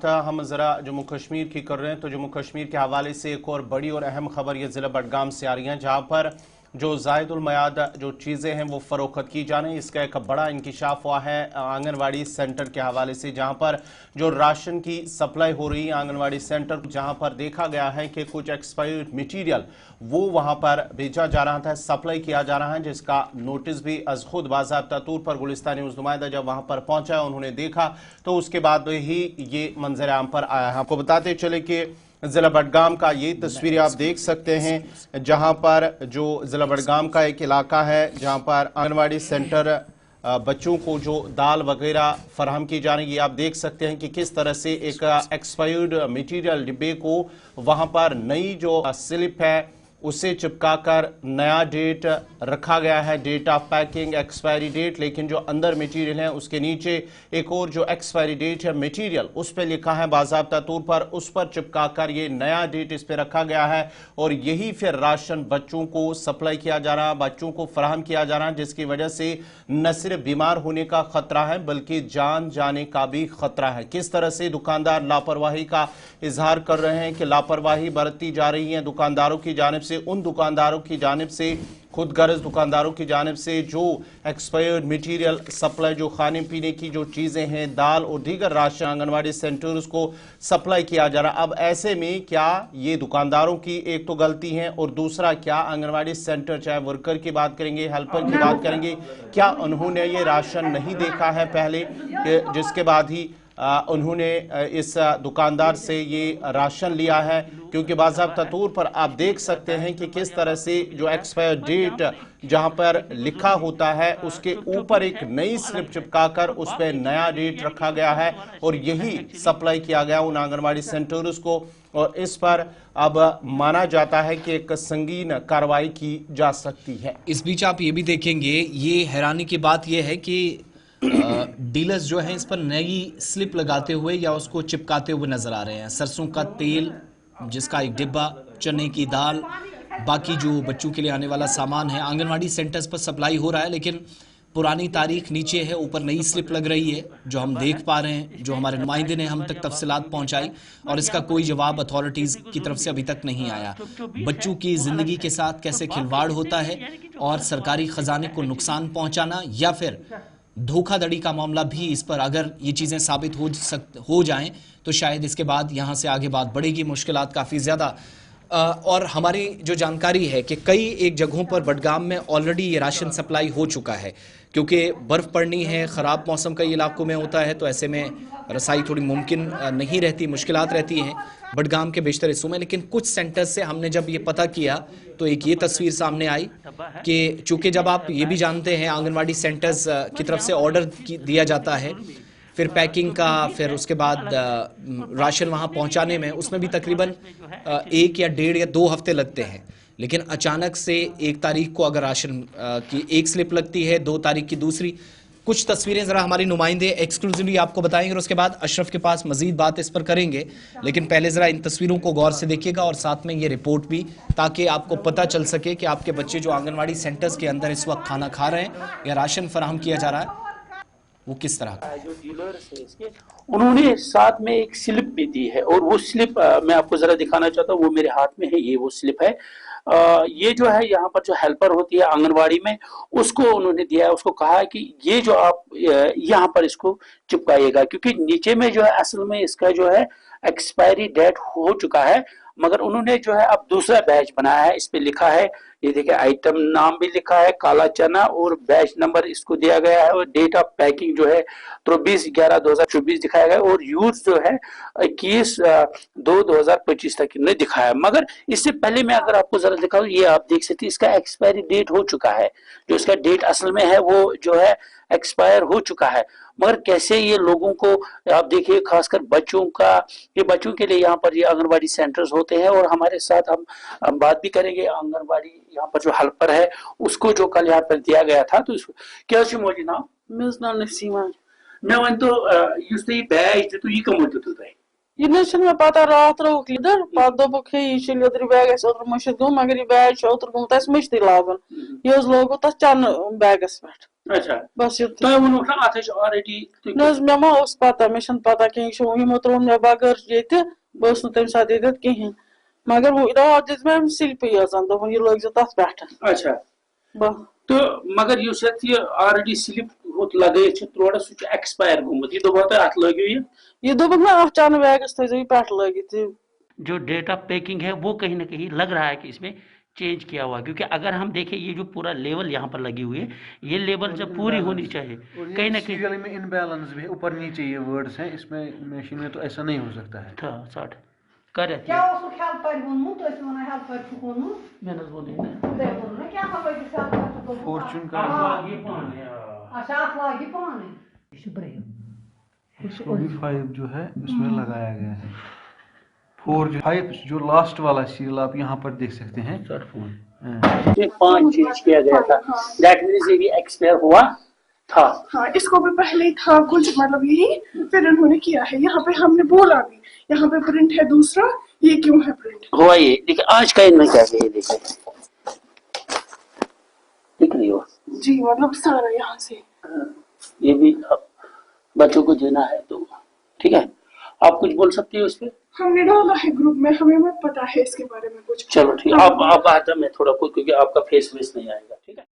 बात हम ज़रा जम्मू कश्मीर की कर रहे हैं तो जम्मू कश्मीर के हवाले से एक और बड़ी और अहम खबर ये ज़िला बडगाम से आ रही है, जहां पर जो ज़ायदुल मयाद जो चीज़ें हैं वो फ़रोख्त की जा रही हैं। इसका एक बड़ा इंकिशाफ हुआ है आंगनवाड़ी सेंटर के हवाले से, जहां पर जो राशन की सप्लाई हो रही है आंगनवाड़ी सेंटर, जहां पर देखा गया है कि कुछ एक्सपायर्ड मटीरियल वो वहां पर भेजा जा रहा था, सप्लाई किया जा रहा है, जिसका नोटिस भी अज खुद बाज़ाब्ता तौर पर गुलिस्तान न्यूज़ नुमाइंदा जब वहां पर पहुंचा उन्होंने देखा तो उसके बाद ही ये मंजर आम पर आया है। आपको बताते चले कि जिला बडगाम का ये तस्वीरें आप देख सकते हैं, जहां पर जो जिला बडगाम का एक इलाका है जहां पर आंगनवाड़ी सेंटर बच्चों को जो दाल वगैरह फराहम की जा रही है। आप देख सकते हैं कि किस तरह से एक एक्सपायर्ड मटेरियल डिब्बे को वहां पर नई जो स्लिप है उसे चिपकाकर नया डेट रखा गया है, date of packing, expiry date, लेकिन जो अंदर मटेरियल है उसके नीचे एक और जो एक्सपायरी डेट है मटेरियल उस पर लिखा है बाज़ाब्ता तौर पर, उस पर चिपकाकर ये नया डेट इस पर रखा गया है और यही फिर राशन बच्चों को सप्लाई किया जा रहा है, बच्चों को फराहम किया जा रहा है, जिसकी वजह से न सिर्फ बीमार होने का खतरा है बल्कि जान जाने का भी खतरा है। किस तरह से दुकानदार लापरवाही का इजहार कर रहे हैं कि लापरवाही बरती जा रही है दुकानदारों की जानिब से, उन दुकानदारों की जानिब से, खुद गर्ज दुकानदारों की जानिब से जो एक्सपायर्ड मटेरियल सप्लाई, जो खाने पीने की जो चीज़ें हैं, दाल और दीगर राशन आंगनवाड़ी सेंटर्स को सप्लाई किया जा रहा। अब ऐसे में क्या ये दुकानदारों की एक तो गलती है और दूसरा क्या आंगनवाड़ी सेंटर, चाहे वर्कर की बात करेंगे, हेल्पर की बात करेंगे, क्या उन्होंने ये राशन नहीं देखा है पहले, जिसके बाद ही उन्होंने इस दुकानदार से ये राशन लिया है? क्योंकि बाज़ाब्ता तौर पर आप देख सकते हैं कि किस तरह से जो एक्सपायर डेट जहां पर लिखा होता है उसके ऊपर एक नई स्लिप चिपकाकर उस पर नया डेट रखा गया है और यही सप्लाई किया गया उन आंगनवाड़ी सेंटर्स को, और इस पर अब माना जाता है कि एक संगीन कार्रवाई की जा सकती है। इस बीच आप ये भी देखेंगे, ये हैरानी की बात यह है कि डीलर्स जो हैं इस पर नई स्लिप लगाते हुए या उसको चिपकाते हुए नजर आ रहे हैं। सरसों का तेल जिसका एक डिब्बा, चने की दाल, बाकी जो बच्चों के लिए आने वाला सामान है आंगनवाड़ी सेंटर्स पर सप्लाई हो रहा है, लेकिन पुरानी तारीख नीचे है, ऊपर नई स्लिप लग रही है जो हम देख पा रहे हैं, जो हमारे नुमाइंदे ने हम तक तफसीलात पहुंचाई और इसका कोई जवाब अथॉरिटीज़ की तरफ से अभी तक नहीं आया। बच्चों की ज़िंदगी के साथ कैसे खिलवाड़ होता है और सरकारी ख़जाने को नुकसान पहुँचाना या फिर धोखाधड़ी का मामला भी, इस पर अगर ये चीज़ें साबित हो जाएं तो शायद इसके बाद यहाँ से आगे बात बढ़ेगी, मुश्किलात काफ़ी ज़्यादा। और हमारी जो जानकारी है कि कई एक जगहों पर बडगाम में ऑलरेडी ये राशन सप्लाई हो चुका है, क्योंकि बर्फ़ पड़नी है, ख़राब मौसम कई इलाकों में होता है तो ऐसे में रसाई थोड़ी मुमकिन नहीं रहती, मुश्किलात रहती हैं बडगाम के बेशतर हिस्सों में। लेकिन कुछ सेंटर्स से हमने जब ये पता किया तो एक ये तस्वीर सामने आई कि चूँकि जब आप ये भी जानते हैं आंगनवाड़ी सेंटर्स की तरफ से ऑर्डर दिया जाता है, फिर पैकिंग का, फिर उसके बाद राशन वहाँ पहुँचाने में, उसमें भी तकरीबन 1 या 1.5 या 2 हफ्ते लगते हैं। लेकिन अचानक से 1 तारीख को अगर राशन की एक स्लिप लगती है, 2 तारीख की दूसरी। कुछ तस्वीरें ज़रा हमारी नुमाइंदे एक्सक्लूसिवली आपको बताएंगे और उसके बाद अशरफ के पास मजीद बात इस पर करेंगे। लेकिन पहले ज़रा इन तस्वीरों को गौर से देखिएगा और साथ में ये रिपोर्ट भी, ताकि आपको पता चल सके कि आपके बच्चे जो आंगनवाड़ी सेंटर्स के अंदर इस वक्त खाना खा रहे हैं या राशन फराहम किया जा रहा है वो किस तरह का। जो डीलर्स है इसके, उन्होंने साथ में एक स्लिप भी दी है और वो स्लिप मैं आपको जरा दिखाना चाहता हूँ, वो मेरे हाथ में है, ये वो स्लिप है। ये जो है यहाँ पर जो हेल्पर होती है आंगनवाड़ी में, उसको उन्होंने दिया है, उसको कहा है कि ये जो आप यहाँ पर इसको चिपकाइएगा, क्योंकि नीचे में जो है असल में इसका जो है एक्सपायरी डेट हो चुका है, मगर उन्होंने जो है अब दूसरा बैच बनाया है, इस पे लिखा है, ये देखिए आइटम नाम भी लिखा है, काला चना, और बैच नंबर इसको दिया गया है और डेट ऑफ पैकिंग जो है 23/11/2024 दिखाया गया है और यूज जो है 21/2/2025 तक ने दिखाया। मगर इससे पहले मैं अगर आपको जरा दिखाऊं, ये आप देख सकते हैं इसका एक्सपायरी डेट हो चुका है, जो इसका डेट असल में है वो जो है एक्सपायर हो चुका है। मगर कैसे ये लोगों को, आप देखिए खासकर बच्चों का, ये बच्चों के लिए यहाँ पर ये आंगनवाड़ी सेंटर्स होते हैं और हमारे साथ हम बात भी करेंगे आंगनवाड़ी यहाँ पर जो हेल्पर है उसको, जो कल यहाँ पर दिया गया था। तो क्या मोजी ना नसीमा मैं वन तो बैच तो ये कम ये पता रात रोक लिदर पत दोपुक ये लिदर बैग ओतर मुशिद गो, मगर ये बैग ओतर गोमुत मश्ती लागन, ये लोगो तथ चन बैगस पे। अच्छा बस युत तो वो ना आते ऑलरेडी मे मा उस पता मे पता कहीं यमो त्रोन मे बगर ये बस तम सात ये कहें मगर वो रात दिस मे स्लिप यान दोपन यह लग तथ पे अच्छा तो मगर युस ये ऑलरेडी स्लिप होत लगे त्रोड़ सह एक्सपायर गोमुत यह दोपो तुम अत लगियो यह दोपक ना अचान बैगस थो पे लगित जो डेट ऑफ पैकिंग है वो कहीं ना कहीं लग रहा है कि इसमें चेंज किया हुआ, क्योंकि अगर हम देखें ये जो पूरा लेवल यहाँ पर लगी हुई है, ये लेवल जब पूरी होनी चाहिए कहीं ना कहीं में इनबैलेंस भी ऊपर नीचे ये वर्ड्स हैं इसमें, मशीन में तो ऐसा नहीं हो सकता है। था 60 कर क्या वो हेल्पर वोनमुत ओस वना हेल्पर छु वोनमुत मैंने बोले ना खुदे वोन क्या खबर कि हेल्पर छु फॉर्च्यून का ये पान अच्छा आप लागी पाने शुक्रिया इसको भी 5 जो है इसमें लगाया गया है। 4 जो 5 जो लास्ट वाला सील आप यहाँ पर देख सकते हैं। ये 5 चेंज किया गया था, दैट मींस ये भी एक्सपायर हुआ था। हाँ, इसको भी पहले था कुछ मतलब यही, फिर उन्होंने किया है। यहाँ पे हमने बोला भी, यहाँ पे प्रिंट है दूसरा, ये क्यों है प्रिंट हुआ ये देखिए आज का इनमें क्या है, ये देखिए दिख रही हो जी, मतलब सारा यहाँ से ये भी बच्चों को देना है तो ठीक है। आप कुछ बोल सकती हो इस पे? हमने डाला है ग्रुप में, हमें मत पता है इसके बारे में कुछ। चलो ठीक है, आप आता मैं थोड़ा कुछ, क्योंकि आपका फेस वेस नहीं आएगा, ठीक है।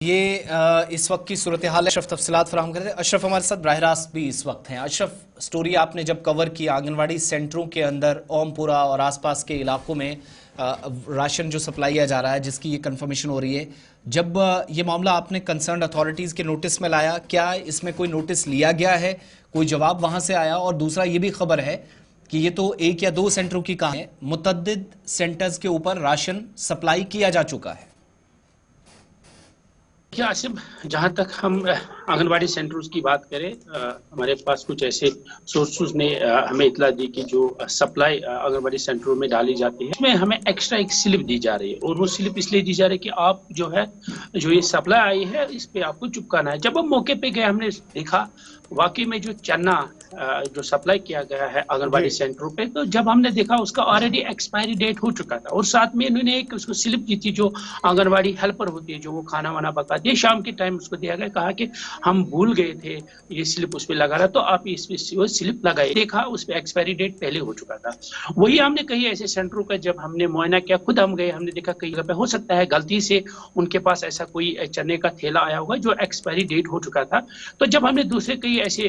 ये इस वक्त की सूरत हाल है। अशरफ तफसीलात फराहम करते हैं। अशरफ हमारे साथ बराह रास्त भी इस वक्त हैं। अशरफ, स्टोरी आपने जब कवर की आंगनवाड़ी सेंटरों के अंदर ओमपुरा और आसपास के इलाकों में राशन जो सप्लाई किया जा रहा है, जिसकी ये कंफर्मेशन हो रही है, जब ये मामला आपने कंसर्न अथॉरिटीज़ के नोटिस में लाया, क्या इसमें कोई नोटिस लिया गया है, कोई जवाब वहाँ से आया? और दूसरा ये भी खबर है कि ये तो 1 या 2 सेंटरों की कहानी है, मुतअद्दिद सेंटर्स के ऊपर राशन सप्लाई किया जा चुका है। क्या आसिम, जहाँ तक हम आंगनबाड़ी सेंटर्स की बात करें, हमारे पास कुछ ऐसे सोर्सेज ने हमें इतला दी कि जो सप्लाई आंगनबाड़ी सेंटरों में डाली जाती है, उसमें हमें एक्स्ट्रा एक स्लिप दी जा रही है। और वो स्लिप इसलिए दी जा रही है कि आप जो है, जो ये सप्लाई आई है, इस पे आपको चिपकाना है। जब हम मौके पे गए, हमने देखा वाकई में जो चना जो सप्लाई किया गया है आंगनबाड़ी सेंटरों पे, तो जब हमने देखा उसका ऑलरेडी एक्सपायरी डेट हो चुका था। और साथ में इन्होंने एक उसको स्लिप दी थी, जो आंगनबाड़ी हेल्पर होती है, जो वो खाना वाना पकाती है, शाम के टाइम उसको दिया गया, कहा कि हम भूल गए थे ये स्लिप उस पर लगा रहा, तो आप इस पे स्लिप लगाए। देखा उस पर एक्सपायरी डेट पहले हो चुका था। वही हमने कई ऐसे सेंटरों का जब हमने मुआयना किया, खुद हम गए, हमने देखा कई जगह पे हो सकता है गलती से उनके पास ऐसा कोई चने का थैला आया होगा जो एक्सपायरी डेट हो चुका था। तो जब हमने दूसरे कई ऐसे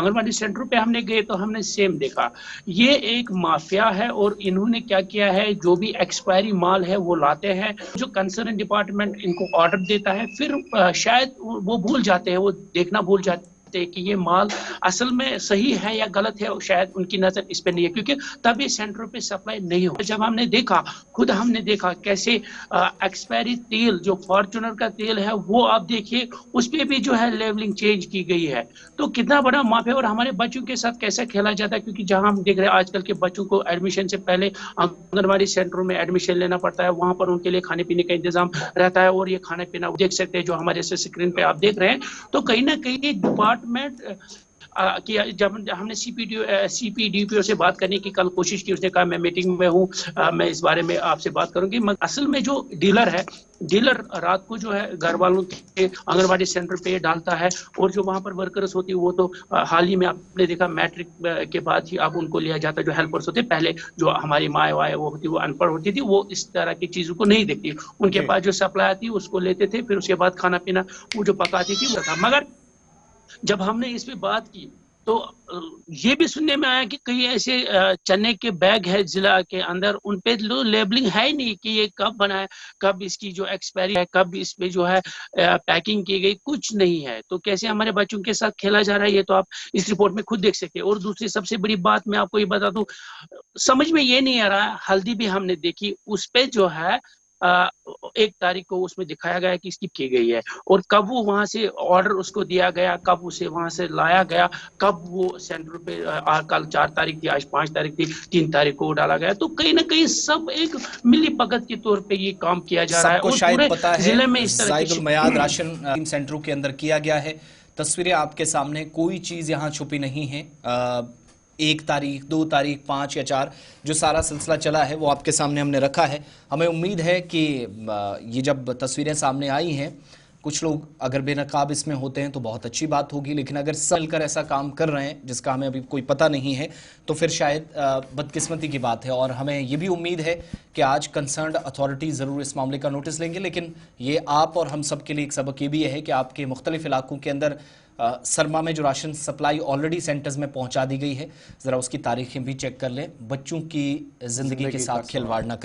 आंगनबाड़ी सेंटर पे हमने गए, तो हमने सेम देखा, ये एक माफिया है। और इन्होंने क्या किया है, जो भी एक्सपायरी माल है वो लाते हैं, जो कंसर्न डिपार्टमेंट इनको ऑर्डर देता है, फिर शायद वो भूल जाते हैं, वो देखना भूल जाते कि ये माल असल में सही है या गलत है, और शायद उनकी नजर इस पे नहीं है, क्योंकि तभी सेंटरों पे सप्लाई नहीं हो। जब हमने देखा, खुद हमने देखा कैसे एक्सपायरी तेल, जो फॉर्च्यूनर का तेल है, वो आप देखिए उस पे भी जो है लेवलिंग चेंज की गई है। तो कितना बड़ा माफिया, और हमारे बच्चों के साथ कैसा खेला जाता है, क्योंकि जहां हम देख रहे हैं आजकल के बच्चों को एडमिशन से पहले आंगनबाड़ी सेंटरों में एडमिशन लेना पड़ता है, वहां पर उनके लिए खाने पीने का इंतजाम रहता है। और ये खाना पीना देख सकते हैं, जो हमारे स्क्रीन पे आप देख रहे हैं। तो कहीं ना कहीं डिपार्टमेंट कि जब हमने सीपीडीपीओ से बात करने की कल कोशिश की, उसने कहा मैं मीटिंग में हूँ, मैं इस बारे में आपसे बात करूंगी। असल में जो डीलर है, डीलर रात को जो है घर वालों के आंगनबाड़ी सेंटर पे डालता है, और जो वहाँ पर वर्कर्स होती है, वो तो हाल ही में आपने देखा मैट्रिक के बाद ही अब उनको लिया जाता है। जो हेल्पर्स होते, पहले जो हमारी माँ वाए वो होती, वो अनपढ़ होती थी, वो इस तरह की चीज़ों को नहीं देखती, उनके पास जो सप्लाई आती उसको लेते थे, फिर उसके बाद खाना पीना वो जो पकाती थी वो था। मगर जब हमने इस पे बात की, तो ये भी सुनने में आया कि कई ऐसे चने के बैग है जिला के अंदर, उन पे लेबलिंग है ही नहीं कि ये कब बना है, कब इसकी जो एक्सपायरी है, कब इस पे जो है पैकिंग की गई, कुछ नहीं है। तो कैसे हमारे बच्चों के साथ खेला जा रहा है, ये तो आप इस रिपोर्ट में खुद देख सकते हैं। और दूसरी सबसे बड़ी बात मैं आपको ये बता दूं, समझ में ये नहीं आ रहा, हल्दी भी हमने देखी, उस पे जो है 1 तारीख को उसमें दिखाया गया कि इसकी की गई है, और कब वो वहां से ऑर्डर उसको दिया गया, कब उसे वहां से लाया गया, कब वो सेंटर पे कल 4 तारीख थी, आज 5 तारीख थी, 3 तारीख को डाला गया। तो कहीं ना कहीं सब एक मिली भगत के तौर पे ये काम किया जा रहा है। और शायद पता है जिले में इस तरह जायदुल मयाद राशन सेंटरों के अंदर किया गया है। तस्वीरें आपके सामने, कोई चीज यहाँ छुपी नहीं है। 1 तारीख, 2 तारीख, 5 या 4 जो सारा सिलसिला चला है वो आपके सामने हमने रखा है। हमें उम्मीद है कि ये जब तस्वीरें सामने आई हैं कुछ लोग अगर बेनकाब इसमें होते हैं तो बहुत अच्छी बात होगी, लेकिन अगर सब मिलकर ऐसा काम कर रहे हैं जिसका हमें अभी कोई पता नहीं है तो फिर शायद बदकिस्मती की बात है। और हमें ये भी उम्मीद है कि आज कंसर्न्ड अथॉरिटी ज़रूर इस मामले का नोटिस लेंगे, लेकिन ये आप और हम सब के लिए एक सबक ये भी है कि आपके मुख्तलिफ इलाकों के अंदर सरमा में जो राशन सप्लाई ऑलरेडी सेंटर्स में पहुंचा दी गई है, ज़रा उसकी तारीखें भी चेक कर लें, बच्चों की ज़िंदगी के साथ खिलवाड़ न करें।